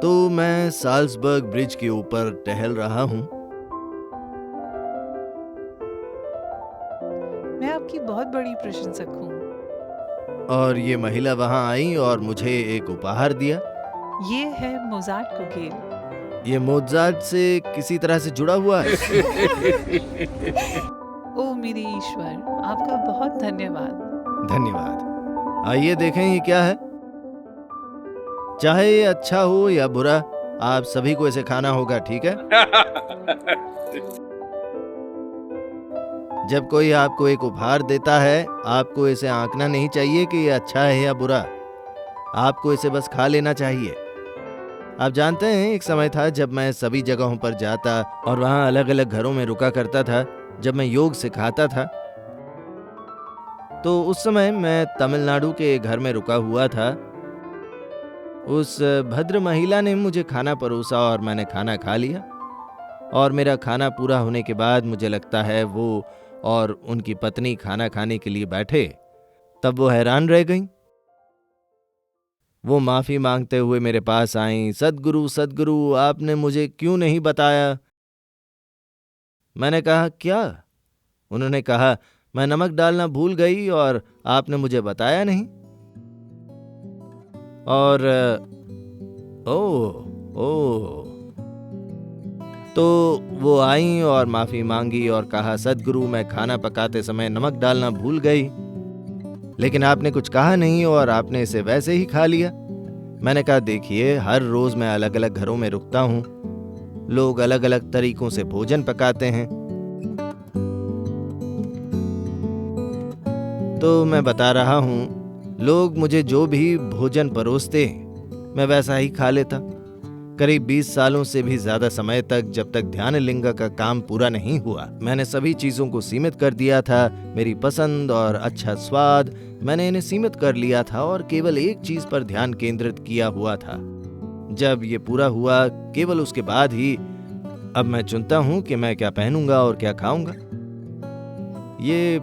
तो मैं Salzburg bridge के ऊपर टहल रहा हूँ। मैं आपकी बहुत बड़ी प्रशंसक हूँ। और ये महिला वहां आई और मुझे एक उपहार दिया। ये है मोज़ार्ट कोकेल। ये मोज़ार्ट से किसी तरह से जुड़ा हुआ है। ओह मेरे ईश्वर, आपका बहुत धन्यवाद। धन्यवाद। आइए देखें ये क्या है। चाहे ये अच्छा हो या बुरा, आप सभी को इसे खाना होगा, ठीक है? जब कोई आपको एक उपहार देता है, आपको इसे आंकना नहीं चाहिए कि ये अच्छा है या बुरा। आपको इसे बस खा लेना चाहिए। आप जानते हैं, एक समय था जब मैं सभी जगहों पर जाता और वहां अलग अलग घरों में रुका करता था। जब मैं योग सिखाता था तो उस समय मैं तमिलनाडु के घर में रुका हुआ था। उस भद्र महिला ने मुझे खाना परोसा और मैंने खाना खा लिया। और मेरा खाना पूरा होने के बाद मुझे लगता है वो और उनकी पत्नी खाना खाने के लिए बैठे, तब वो हैरान रह गईं। वो माफी मांगते हुए मेरे पास आईं। सद्गुरु सद्गुरु, आपने मुझे क्यों नहीं बताया? मैंने कहा क्या? उन्होंने कहा, मैं नमक डालना भूल गई और आपने मुझे बताया नहीं। और ओह ओह तो वो आईं और माफी मांगी और कहा, सद्गुरु मैं खाना पकाते समय नमक डालना भूल गई, लेकिन आपने कुछ कहा नहीं और आपने इसे वैसे ही खा लिया। मैंने कहा, देखिए हर रोज मैं अलग अलग घरों में रुकता हूँ। लोग अलग अलग तरीकों से भोजन पकाते हैं। तो मैं बता रहा हूँ, लोग मुझे जो भी भोजन परोसते मैं वैसा ही खा लेता। करीब 20 सालों से भी ज्यादा समय तक, जब तक ध्यान लिंग का काम पूरा नहीं हुआ, मैंने सभी चीजों को सीमित कर दिया था। मेरी पसंद और अच्छा स्वाद, मैंने इन्हें सीमित कर लिया था और केवल एक चीज पर ध्यान केंद्रित किया हुआ था। जब ये पूरा हुआ, केवल उसके बाद ही अब मैं चुनता हूं कि मैं क्या पहनूंगा और क्या खाऊंगा। ये